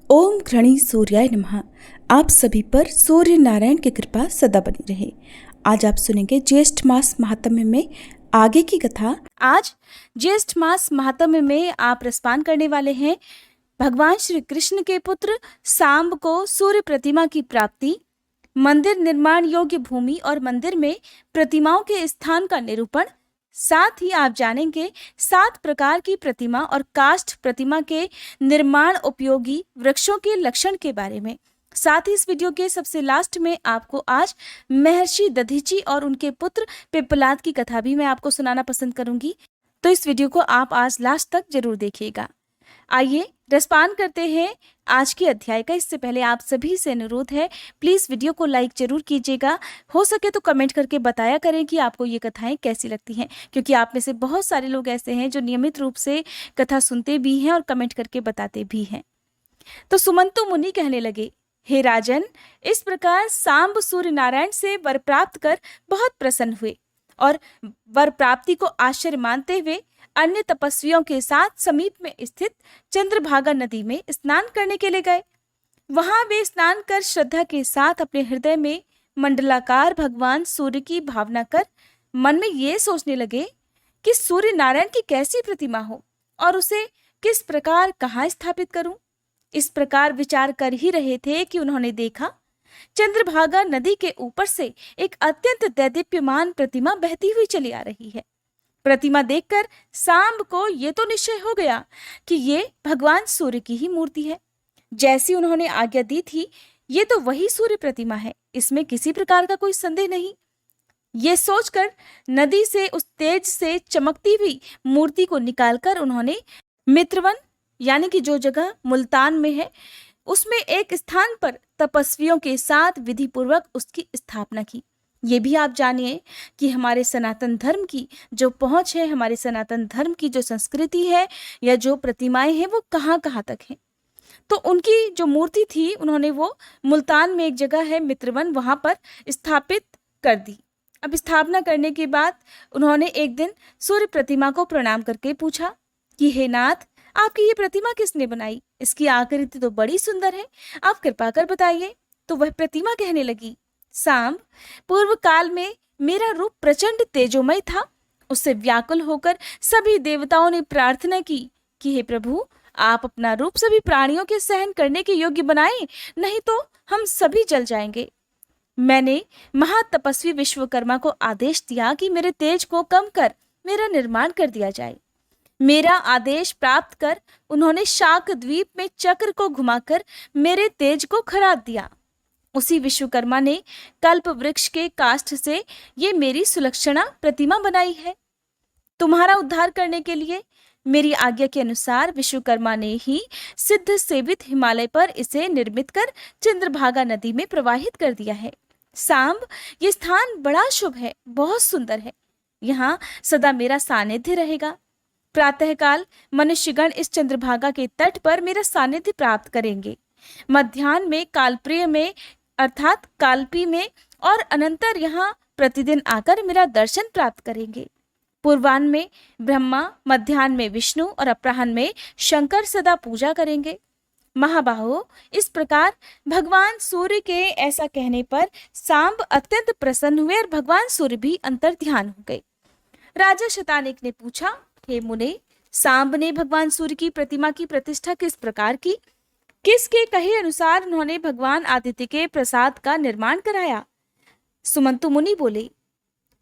ओम घृणी सूर्याय नमः। आप सभी पर सूर्य नारायण की कृपा सदा बनी रहे। आज आप सुनेंगे ज्येष्ठ मास महात्म्य में आगे की कथा। आज ज्येष्ठ मास महात्म्य में आप रसपान करने वाले हैं भगवान श्री कृष्ण के पुत्र सांब को सूर्य प्रतिमा की प्राप्ति, मंदिर निर्माण योग्य भूमि और मंदिर में प्रतिमाओं के स्थान का निरूपण। साथ ही आप जानेंगे 7 प्रकार की प्रतिमा और काष्ठ प्रतिमा के निर्माण उपयोगी वृक्षों के लक्षण के बारे में। साथ ही इस वीडियो के सबसे लास्ट में आपको आज महर्षि दधीची और उनके पुत्र पिप्पलाद की कथा भी मैं आपको सुनाना पसंद करूंगी, तो इस वीडियो को आप आज लास्ट तक जरूर देखिएगा। आइए रसपान करते हैं आज के अध्याय का। इससे पहले आप सभी से अनुरोध है, प्लीज वीडियो को लाइक जरूर कीजिएगा। हो सके तो कमेंट करके बताया करें कि आपको ये कथाएं कैसी लगती हैं, क्योंकि आप में से बहुत सारे लोग ऐसे हैं जो नियमित रूप से कथा सुनते भी हैं और कमेंट करके बताते भी हैं। तो सुमंतु मुनि कहने लगे, हे राजन, इस प्रकार सांब सूर्य नारायण से वर प्राप्त कर बहुत प्रसन्न हुए और वर प्राप्ति को आश्चर्य मानते हुए अन्य तपस्वियों के साथ समीप में स्थित चंद्रभागा नदी में स्नान करने के लिए गए। वहां वे स्नान कर श्रद्धा के साथ अपने हृदय में मंडलाकार भगवान सूर्य की भावना कर मन में ये सोचने लगे कि सूर्य नारायण की कैसी प्रतिमा हो और उसे किस प्रकार कहाँ स्थापित करूं। इस प्रकार विचार कर ही रहे थे कि उन्होंने देखा चंद्रभागा नदी के ऊपर से एक अत्यंत दैदीप्यमान प्रतिमा बहती हुई चली आ रही है। प्रतिमा देखकर सांब को ये तो निश्चय हो गया कि ये भगवान सूर्य की ही मूर्ति है। जैसी उन्होंने आज्ञा दी थी, ये तो वही सूर्य प्रतिमा है, इसमें किसी प्रकार का कोई संदेह नहीं। ये सोचकर नदी से उस तेज से चमकती हुई मूर्ति को निकालकर उन्होंने मित्रवन यानी कि जो जगह मुल्तान में है, उसमें एक स्थान पर तपस्वियों के साथ विधि पूर्वक उसकी स्थापना की। ये भी आप जानिए कि हमारे सनातन धर्म की जो पहुंच है, हमारे सनातन धर्म की जो संस्कृति है या जो प्रतिमाएं हैं, वो कहाँ कहाँ तक है। तो उनकी जो मूर्ति थी, उन्होंने वो मुल्तान में एक जगह है मित्रवन, वहां पर स्थापित कर दी। अब स्थापना करने के बाद उन्होंने एक दिन सूर्य प्रतिमा को प्रणाम करके पूछा कि हे नाथ, आपकी ये प्रतिमा किसने बनाई? इसकी आकृति तो बड़ी सुंदर है, आप कृपा कर बताइए। तो वह प्रतिमा कहने लगी, सांब, पूर्व काल में मेरा रूप प्रचंड तेजोमय था। उससे व्याकुल होकर सभी देवताओं ने प्रार्थना की कि हे प्रभु, आप अपना रूप सभी प्राणियों के सहन करने के योग्य बनाएं, नहीं तो हम सभी जल जाएंगे। मैंने महातपस्वी विश्वकर्मा को आदेश दिया कि मेरे तेज को कम कर मेरा निर्माण कर दिया जाए। मेरा आदेश प्राप्त कर उन्होंने शाक द्वीप में चक्र को घुमाकर मेरे तेज को खराद दिया। उसी विश्वकर्मा ने कल्प वृक्ष के काष्ठ से ये मेरी सुलक्षणा प्रतिमा बनाई है। तुम्हारा उद्धार करने के लिए मेरी आज्ञा के अनुसार विश्वकर्मा ने ही सिद्ध सेवित हिमालय पर इसे निर्मित कर चंद्रभागा नदी में प्रवाहित कर दिया है। सांब, ये स्थान बड़ा शुभ है, बहुत सुंदर है। यहाँ सदा मेरा सानिध्य रहेगा। प्रातःकाल मनुष्यगण इस चंद्रभागा के तट पर मेरा सानिध्य प्राप्त करेंगे। मध्याह्न में कालप्रिय में अर्थात कालपी में और अनंतर यहाँ प्रतिदिन आकर मेरा दर्शन प्राप्त करेंगे। पूर्वाह्न में ब्रह्मा, मध्याह्न में विष्णु और अपराह्न में शंकर सदा पूजा करेंगे। महाबाहो, इस प्रकार भगवान सूर्य के ऐसा कहने पर सांब अत्यंत प्रसन्न हुए और भगवान सूर्य भी अंतर ध्यान हो गए। राजा शतानिक ने पूछा, हे मुने, सांब ने भगवान सूर्य की प्रतिमा की प्रतिष्ठा किस प्रकार की? किसके कहे अनुसार उन्होंने भगवान आदित्य के प्रसाद का निर्माण कराया? सुमंतु मुनि बोले,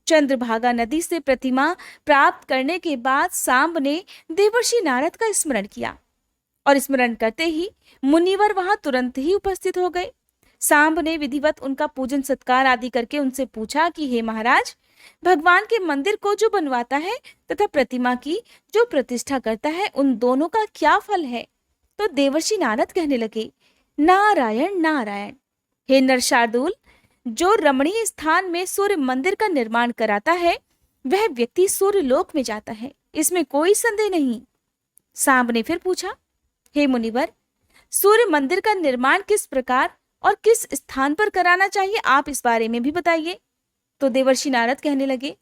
चंद्रभागा नदी से प्रतिमा प्राप्त करने के बाद सांब ने देवर्षि नारद का स्मरण किया और स्मरण करते ही मुनिवर वहां तुरंत ही उपस्थित हो गए। सांब ने विधिवत उनका पूजन सत्कार आदि करके उनसे पूछा कि हे महाराज, भगवान के मंदिर को जो बनवाता है तथा प्रतिमा की जो प्रतिष्ठा करता है, उन दोनों का क्या फल है? तो देवर्षि नारद कहने लगे, नारायण नारायण। हे नरशार्दूल, जो रमणीय स्थान में सूर्य मंदिर का निर्माण कराता है, वह व्यक्ति सूर्य लोक में जाता है, इसमें कोई संदेह नहीं। सांब ने फिर पूछा, हे मुनिवर, सूर्य मंदिर का निर्माण किस प्रकार और किस स्थान पर कराना चाहिए, आप इस बारे में भी बताइए। तो देवर्षि नारद कहने लगे,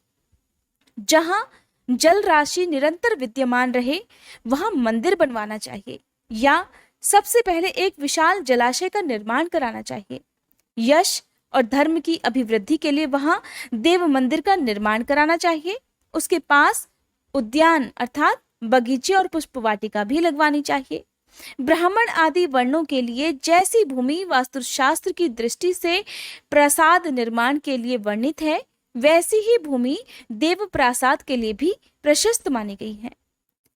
जहां जल राशि निरंतर विद्यमान रहे वहां मंदिर बनवाना चाहिए, या सबसे पहले एक विशाल जलाशय का निर्माण कराना चाहिए। यश और धर्म की अभिवृद्धि के लिए वहां देव मंदिर का निर्माण कराना चाहिए। उसके पास उद्यान अर्थात बगीचे और पुष्प वाटिका भी लगवानी चाहिए। ब्राह्मण आदि वर्णों के लिए जैसी भूमि वास्तुशास्त्र की दृष्टि से प्रासाद निर्माण के लिए वर्णित है, वैसी ही भूमि देव प्रासाद के लिए भी प्रशस्त मानी गई है।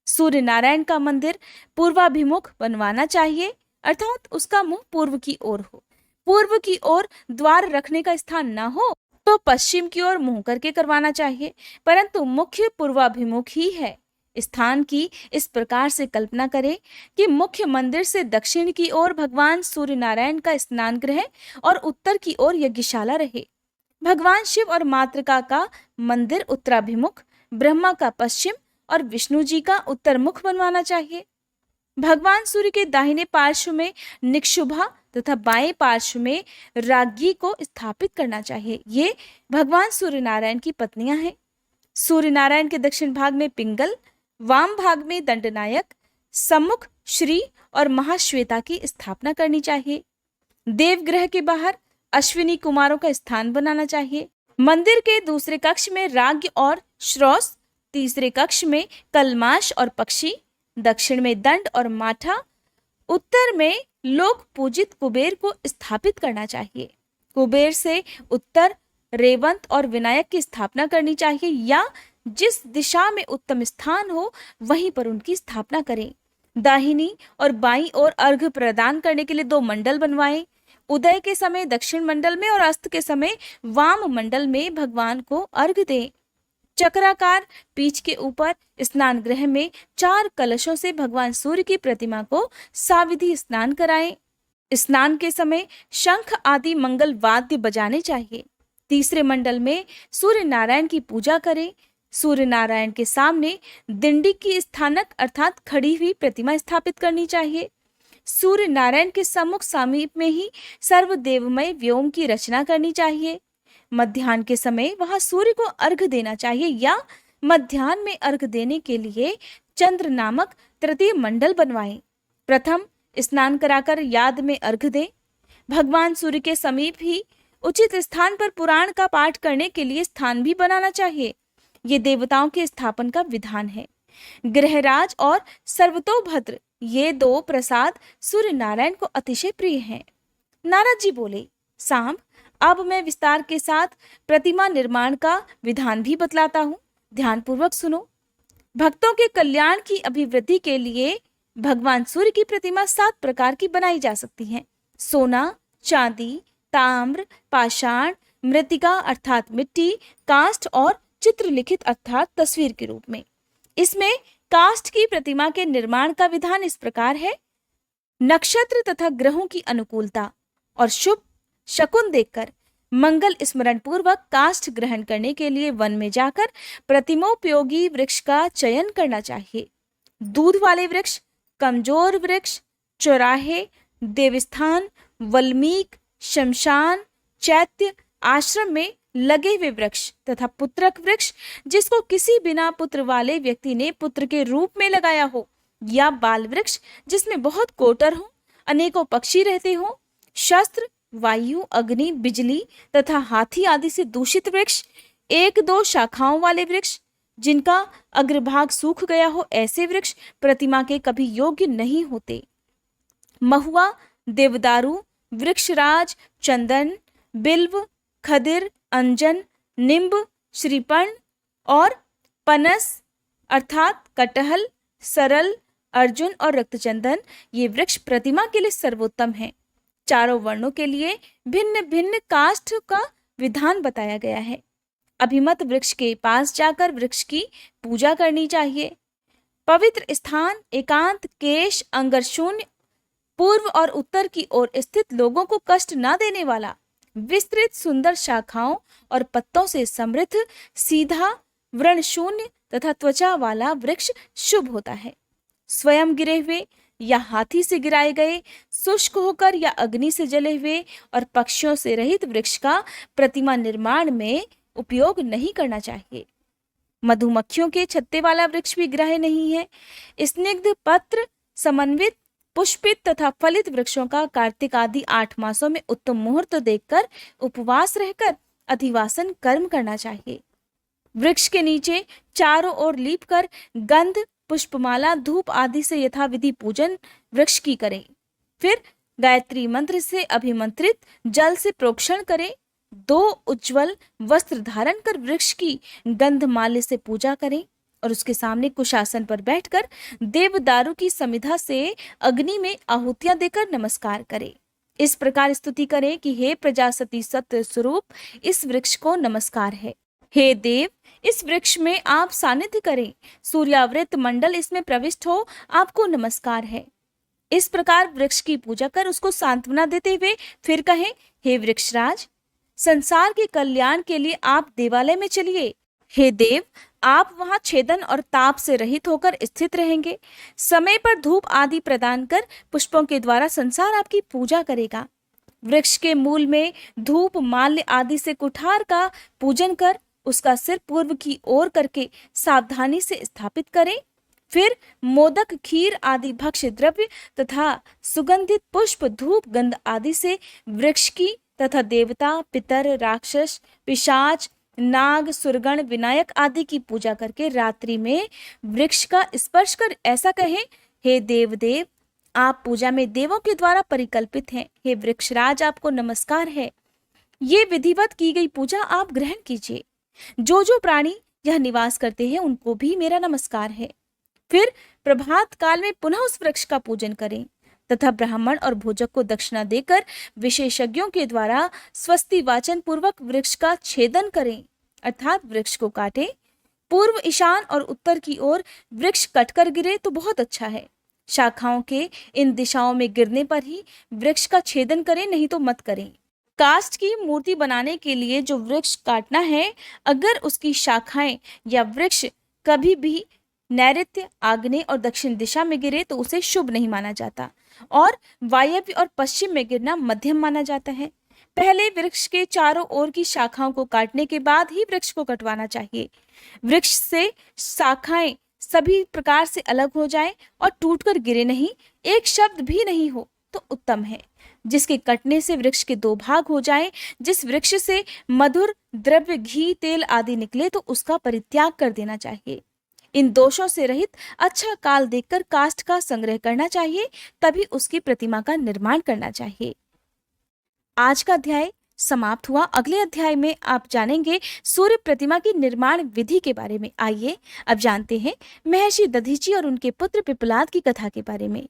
सूर्य नारायण का मंदिर पूर्वाभिमुख बनवाना चाहिए, अर्थात उसका मुंह पूर्व की ओर हो। पूर्व की ओर द्वार रखने का स्थान न हो तो पश्चिम की ओर मुंह करके करवाना चाहिए, परंतु मुख्य पूर्वाभिमुख ही है। स्थान की इस प्रकार से कल्पना करें कि मुख्य मंदिर से दक्षिण की ओर भगवान सूर्य नारायण का स्नान गृह और उत्तर की ओर यज्ञशाला रहे। भगवान शिव और मातृका का मंदिर उत्तराभिमुख, ब्रह्मा का पश्चिम और विष्णु जी का उत्तर मुख बनवाना चाहिए। भगवान सूर्य के दाहिने पार्श्व में निक्षुभा तथा बाएं पार्श्व में राज्ञी को स्थापित करना चाहिए। ये भगवान सूर्य नारायण की पत्नियां हैं। सूर्य नारायण के दक्षिण भाग में पिंगल, वाम भाग में दंडनायक, सम्मुख श्री और महाश्वेता की स्थापना करनी चाहिए। देवगृह के बाहर अश्विनी कुमारों का स्थान बनाना चाहिए। मंदिर के दूसरे कक्ष में राज्ञ और श्रोस, तीसरे कक्ष में कलमाश और पक्षी, दक्षिण में दंड और माठा, उत्तर में लोक पूजित कुबेर को स्थापित करना चाहिए। कुबेर से उत्तर रेवंत और विनायक की स्थापना करनी चाहिए, या जिस दिशा में उत्तम स्थान हो वहीं पर उनकी स्थापना करें। दाहिनी और बाईं ओर अर्घ्य प्रदान करने के लिए 2 मंडल बनवाएं। उदय के समय दक्षिण मंडल में और अस्त के समय वाम मंडल में भगवान को अर्घ्य दें। चक्राकार पीठ के ऊपर स्नान गृह में 4 कलशों से भगवान सूर्य की प्रतिमा को साविधि स्नान कराएं। स्नान के समय शंख आदि मंगल वाद्य बजाने चाहिए। तीसरे मंडल में सूर्य नारायण की पूजा करें। सूर्य नारायण के सामने दिंडी की स्थानक अर्थात खड़ी हुई प्रतिमा स्थापित करनी चाहिए। सूर्य नारायण के सम्मुख समीप में ही सर्वदेवमय व्योम की रचना करनी चाहिए। मध्याह्न के समय वहां सूर्य को अर्घ्य देना चाहिए, या मध्याह्न में अर्घ्य देने के लिए चंद्र नामक तृतीय मंडल बनवाएं। प्रथम स्नान कराकर याद में अर्घ्य दें। भगवान सूर्य के समीप ही उचित स्थान पर पुराण का पाठ करने के लिए स्थान भी बनाना चाहिए। ये देवताओं के स्थापन का विधान है। गृहराज और सर्वतोभद्र ये 2 प्रसाद सूर्य नारायण को अतिशय प्रिय हैं। नारद जी बोले, सांब, अब मैं विस्तार के साथ प्रतिमा निर्माण का विधान भी बतलाता हूँ, ध्यानपूर्वक सुनो। भक्तों के कल्याण की अभिवृद्धि के लिए भगवान सूर्य की प्रतिमा 7 प्रकार की बनाई जा सकती है। सोना, चांदी, ताम्र, पाषाण, मृतिका अर्थात मिट्टी, काष्ठ और चित्रलिखित अर्थात तस्वीर के रूप में। इसमें काष्ठ की प्रतिमा के निर्माण का विधान इस प्रकार है। नक्षत्र तथा ग्रहों की अनुकूलता और शुभ शकुन देखकर मंगल स्मरण पूर्वक काष्ठ ग्रहण करने के लिए वन में जाकर प्रतिमोपयोगी वृक्ष का चयन करना चाहिए। दूध वाले वृक्ष, कमजोर वृक्ष, चौराहे, देवस्थान, वल्मीक, शमशान, चैत्य, आश्रम में लगे हुए वृक्ष तथा पुत्रक वृक्ष जिसको किसी बिना पुत्र वाले व्यक्ति ने पुत्र के रूप में लगाया हो, या बाल वृक्ष जिसमें बहुत कोटर हो, अनेकों पक्षी रहते हो, शस्त्र, वायु, अग्नि, बिजली तथा हाथी आदि से दूषित वृक्ष, 1-2 शाखाओं वाले वृक्ष जिनका अग्रभाग सूख गया हो, ऐसे वृक्ष प्रतिमा के कभी योग्य नहीं होते। महुआ, देवदारू, वृक्षराज, चंदन, बिल्व, खदिर, अंजन, निम्ब, श्रीपर्ण और पनस अर्थात कटहल, सरल, अर्जुन और रक्तचंदन ये वृक्ष प्रतिमा के लिए सर्वोत्तम हैं। चारों वर्णों के लिए भिन्न भिन्न काष्ठ का विधान बताया गया है। अभिमत वृक्ष के पास जाकर वृक्ष की पूजा करनी चाहिए। पवित्र स्थान, एकांत, केश, अंगरशून्य, पूर्व और उत्तर की ओर स्थित लोगों को कष्ट न देने वाला, विस्तृत सुंदर शाखाओं और पत्तों से समृद्ध, सीधा, व्रण शून्य तथा त्वचा वाला वृक्ष शुभ होता है। स्वयं गिरे हुए या हाथी से गिराए गए, शुष्क होकर या अग्नि से जले हुए और पक्षियों से रहित वृक्ष का प्रतिमा निर्माण में उपयोग नहीं करना चाहिए। मधुमक्खियों के छत्ते वाला वृक्ष भी ग्राह्य नहीं है। स्निग्ध पत्र समन्वित पुष्पित तथा फलित वृक्षों का कार्तिक आदि 8 मासों में उत्तम मुहूर्त देखकर उपवास रहकर अधिवासन कर्म करना चाहिए। वृक्ष के नीचे चारों ओर लीप कर गंध, पुष्पमाला, धूप आदि से यथाविधि पूजन वृक्ष की करें। फिर गायत्री मंत्र से अभिमंत्रित जल से प्रोक्षण करें। 2 उज्जवल वस्त्र धारण कर वृक्ष की गंधमाल्य से पूजा करें और उसके सामने कुशासन पर बैठकर देवदारू की समिधा से अग्नि में आहुतियां देकर नमस्कार करें। इस प्रकार स्तुति करें कि हे प्रजासती सत्य स्वरूप, इस वृक्ष को नमस्कार है। हे देव, इस वृक्ष में आप सानिध्य करें। सूर्यावृत मंडल इसमें प्रविष्ट हो, आपको नमस्कार है। इस प्रकार वृक्ष की पूजा कर उसको सांत्वना देते हुए फिर कहें, हे वृक्षराज, संसार के कल्याण के लिए आप देवालय में चलिए। हे देव, आप वहां छेदन और ताप से रहित होकर स्थित रहेंगे। समय पर धूप आदि प्रदान कर पुष्पों के द्वारा संसार आपकी पूजा करेगा। वृक्ष के मूल में धूप, माल्य आदि से कुठार का पूजन कर उसका सिर पूर्व की ओर करके सावधानी से स्थापित करें। फिर मोदक, खीर आदि भक्ष्य द्रव्य तथा सुगंधित पुष्प, धूप, गंध आदि से वृक्ष की तथा देवता, पितर, राक्षस, पिशाच, नाग, सुरगण, विनायक आदि की पूजा करके रात्रि में वृक्ष का स्पर्श कर ऐसा कहें, हे देव, आप पूजा में देवों के द्वारा परिकल्पित हैं। हे वृक्षराज, आपको नमस्कार है। ये विधिवत की गई पूजा आप ग्रहण कीजिए। जो जो प्राणी यह निवास करते हैं उनको भी मेरा नमस्कार है। फिर प्रभात काल में पुनः उस वृक्ष का पूजन करें तथा ब्राह्मण और भोजक को दक्षिणा देकर विशेषज्ञों के द्वारा स्वस्ति वाचन पूर्वक वृक्ष का छेदन करें, अर्थात वृक्ष को काटें। पूर्व, ईशान और उत्तर की ओर वृक्ष कटकर गिरे तो बहुत अच्छा है। शाखाओं के इन दिशाओं में गिरने पर ही वृक्ष का छेदन करें, नहीं तो मत करें। काष्ठ की मूर्ति बनाने के लिए जो वृक्ष काटना है, अगर उसकी शाखाएं या वृक्ष कभी भी नैऋत्य, आग्नेय और दक्षिण दिशा में गिरे तो उसे शुभ नहीं माना जाता और वायव्य और पश्चिम में गिरना मध्यम माना जाता है। पहले वृक्ष के चारों ओर की शाखाओं को काटने के बाद ही वृक्ष को कटवाना चाहिए। वृक्ष से शाखाएं सभी प्रकार से अलग हो जाएं और टूटकर गिरे नहीं, एक शब्द भी नहीं हो तो उत्तम है। जिसके कटने से वृक्ष के 2 भाग हो जाएं, जिस वृक्ष से मधुर द्रव्य, घी, तेल आदि निकले तो उसका परित्याग कर देना चाहिए। इन दोषों से रहित अच्छा काल देखकर काष्ठ का संग्रह करना चाहिए, तभी उसकी प्रतिमा का निर्माण करना चाहिए। आज का अध्याय समाप्त हुआ। अगले अध्याय में आप जानेंगे सूर्य प्रतिमा की निर्माण विधि के बारे में। आइए अब जानते हैं महर्षि दधीची और उनके पुत्र पिप्पलाद की कथा के बारे में।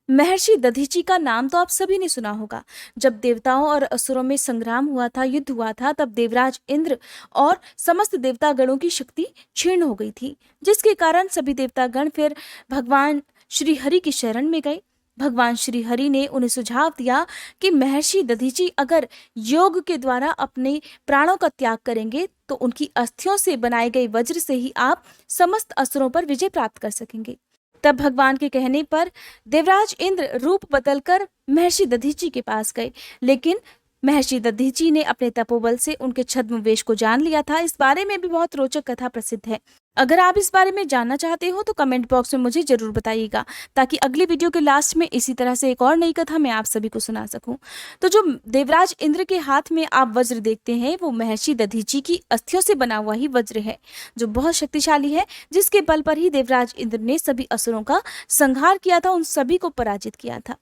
महर्षि दधीची का नाम तो आप सभी ने सुना होगा। जब देवताओं और असुरों में संग्राम हुआ था, युद्ध हुआ था, तब देवराज इंद्र और समस्त देवतागणों की शक्ति क्षीण हो गई थी, जिसके कारण सभी देवतागण फिर भगवान श्री हरि की शरण में गए। भगवान श्री हरि ने उन्हें सुझाव दिया कि महर्षि दधीची अगर योग के द्वारा अपने प्राणों का त्याग करेंगे तो उनकी अस्थियों से बनाए गए वज्र से ही आप समस्त असुरों पर विजय प्राप्त कर सकेंगे। तब भगवान के कहने पर देवराज इंद्र रूप बदलकर महर्षि दधीची के पास गए, लेकिन महर्षि दधीची ने अपने तपोबल से उनके छद्म वेश को जान लिया था। इस बारे में भी बहुत रोचक कथा प्रसिद्ध है। अगर आप इस बारे में जानना चाहते हो तो कमेंट बॉक्स में मुझे जरूर बताइएगा, ताकि अगली वीडियो के लास्ट में इसी तरह से एक और नई कथा मैं आप सभी को सुना सकूं। तो जो देवराज इंद्र के हाथ में आप वज्र देखते हैं वो महर्षि दधीची की अस्थियों से बना हुआ ही वज्र है, जो बहुत शक्तिशाली है, जिसके बल पर ही देवराज इंद्र ने सभी असुरों का संहार किया था, उन सभी को पराजित किया था।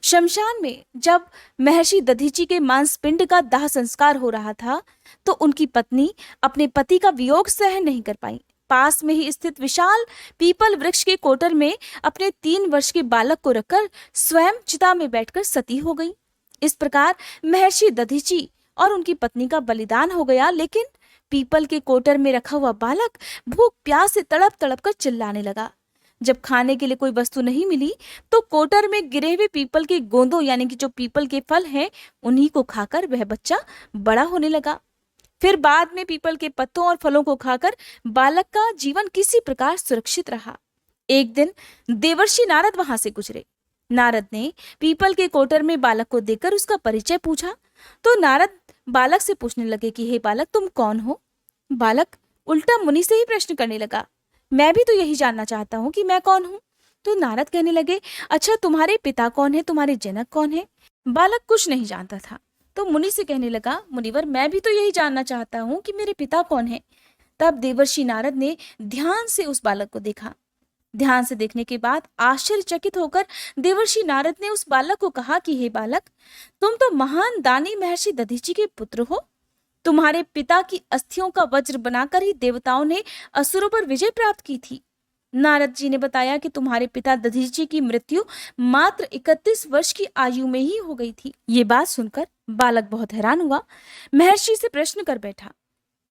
शमशान में जब महर्षि दधीची के मांस पिंड का दाह संस्कार हो रहा था तो उनकी पत्नी अपने पति का वियोग सहन नहीं कर पाई। पास में ही स्थित विशाल पीपल वृक्ष के कोटर में अपने 3 वर्ष के बालक को रखकर स्वयं चिता में बैठकर सती हो गई। इस प्रकार महर्षि दधीची और उनकी पत्नी का बलिदान हो गया, लेकिन पीपल के कोटर में रखा हुआ बालक भूख प्यास से तड़प तड़प कर चिल्लाने लगा। जब खाने के लिए कोई वस्तु नहीं मिली तो कोटर में गिरे हुए पीपल के गोंदों यानी कि जो पीपल के फल हैं उन्हीं को खाकर वह बच्चा बड़ा होने लगा। फिर बाद में पीपल के पत्तों और फलों को खाकर बालक का जीवन किसी प्रकार सुरक्षित रहा। एक दिन देवर्षि नारद वहां से गुजरे। नारद ने पीपल के कोटर में बालक को देखकर उसका परिचय पूछा तो नारद बालक से पूछने लगे कि हे बालक, तुम कौन हो? बालक उल्टा मुनि से ही प्रश्न करने लगा, मैं भी तो यही जानना चाहता हूँ कि मैं कौन हूँ। तो नारद कहने लगे, अच्छा तुम्हारे पिता कौन है, तुम्हारे जनक कौन है? बालक कुछ नहीं जानता था, तो मुनि से कहने लगा, मुनिवर मैं भी तो यही जानना चाहता हूँ कि मेरे पिता कौन है। तब देवर्षि नारद ने ध्यान से उस बालक को देखा। ध्यान से देखने के बाद आश्चर्यचकित होकर देवर्षि नारद ने उस बालक को कहा कि हे बालक, तुम तो महान दानी महर्षि दधीचि के पुत्र हो। तुम्हारे पिता की अस्थियों का वज्र बनाकर ही देवताओं ने असुरों पर विजय प्राप्त की थी। नारद जी ने बताया कि तुम्हारे पिता दधीचि की मृत्यु मात्र 31 वर्ष की आयु में ही हो गई थी। ये बात सुनकर बालक बहुत हैरान हुआ, महर्षि से प्रश्न कर बैठा,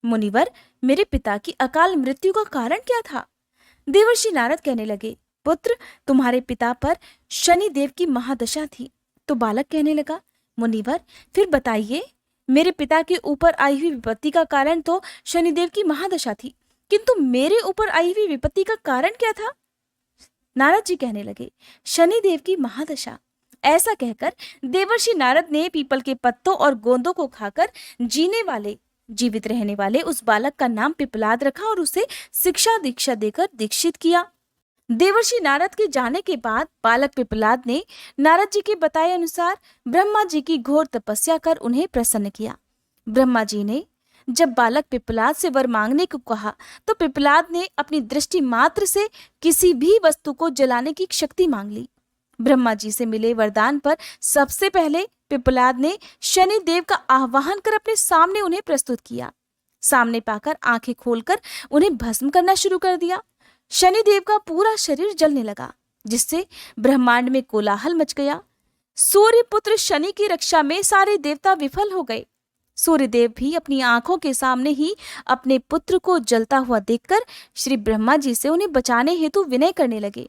मुनिवर मेरे पिता की अकाल मृत्यु का कारण क्या था? देवर्षि नारद कहने लगे, पुत्र तुम्हारे पिता पर शनि देव की महादशा थी। तो बालक कहने लगा, मुनिवर फिर बताइए, मेरे पिता के ऊपर आई हुई विपत्ति का कारण तो शनिदेव की महादशा थी, किंतु मेरे ऊपर आई हुई विपत्ति का कारण क्या था? नारद जी कहने लगे, शनिदेव की महादशा। ऐसा कहकर देवर्षि नारद ने पीपल के पत्तों और गोंदों को खाकर जीवित रहने वाले उस बालक का नाम पिपलाद रखा और उसे शिक्षा दीक्षा देकर दीक्षित किया। देवर्षि नारद के जाने के बाद बालक पिपलाद ने नारद जी के बताए अनुसार ब्रह्मा जी की घोर तपस्या कर उन्हें प्रसन्न किया। ब्रह्मा जी ने जब बालक पिपलाद से वर मांगने को कहा तो पिपलाद ने अपनी दृष्टि मात्र से किसी भी वस्तु को जलाने की शक्ति मांग ली। ब्रह्मा जी से मिले वरदान पर सबसे पहले पिपलाद ने शनि देव का आह्वान कर अपने सामने उन्हें प्रस्तुत किया। सामने पाकर आंखें खोलकर उन्हें भस्म करना शुरू कर दिया। शनि देव का पूरा शरीर जलने लगा, जिससे ब्रह्मांड में कोलाहल मच गया। सूर्य पुत्र शनि की रक्षा में सारे देवता विफल हो गए। सूर्यदेव भी अपनी आंखों के सामने ही अपने पुत्र को जलता हुआ देखकर श्री ब्रह्मा जी से उन्हें बचाने हेतु विनय करने लगे।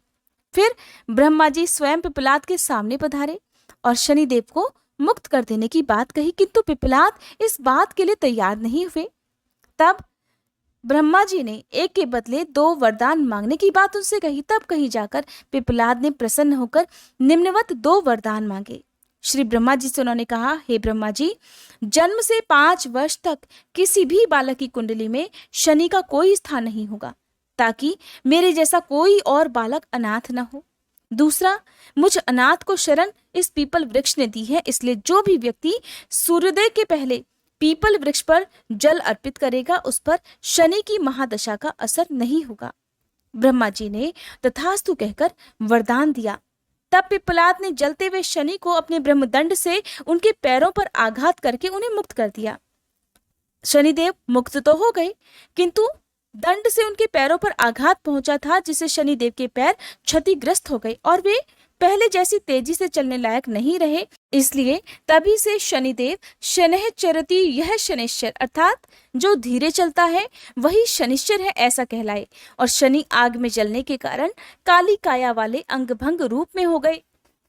फिर ब्रह्मा जी स्वयं पिपलाद के सामने पधारे और शनिदेव को मुक्त कर देने की बात कही, किंतु पिपलाद इस बात के लिए तैयार नहीं हुए। तब ब्रह्मा जी ने एक के बदले 2 वरदान मांगने की बात उनसे कही। तब कहीं जाकर पिपलाद ने प्रसन्न होकर निम्नवत 2 वरदान मांगे। श्री ब्रह्मा जी से उन्होंने कहा, हे ब्रह्मा जी, जन्म से 5 वर्ष तक किसी भी बालक की कुंडली में शनि का कोई स्थान नहीं होगा, ताकि मेरे जैसा कोई और बालक अनाथ न हो। दूसरा, मुझ अनाथ को शरण इस पीपल वृक्ष ने दी है, इसलिए जो भी व्यक्ति सूर्योदय के पहले पीपल वृक्ष पर जल अर्पित करेगा उस पर शनि की महादशा का असर नहीं होगा। ब्रह्मा जी ने तथास्तु कहकर वरदान दिया। तब पिपलाद ने जलते हुए शनि को अपने ब्रह्मदंड से उनके पैरों पर आघात करके उन्हें मुक्त कर दिया। शनिदेव मुक्त तो हो गए, किंतु दंड से उनके पैरों पर आघात पहुंचा था, जिससे शनिदेव के पैर क्षतिग्रस्त हो गए और वे पहले जैसी तेजी से चलने लायक नहीं रहे। इसलिए तभी से शनिदेव शनैः चरति यह शनैश्चर, अर्थात जो धीरे चलता है वही शनिश्चर है, ऐसा कहलाए। और शनि आग में जलने के कारण काली काया वाले अंगभंग रूप में हो गए।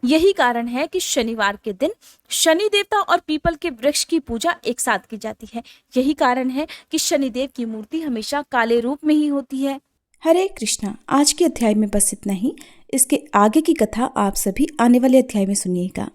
यही कारण है कि शनिवार के दिन शनि देवता और पीपल के वृक्ष की पूजा एक साथ की जाती है। यही कारण है कि शनिदेव की मूर्ति हमेशा काले रूप में ही होती है। हरे कृष्णा। आज के अध्याय में बस इतना ही। इसके आगे की कथा आप सभी आने वाले अध्याय में सुनिएगा।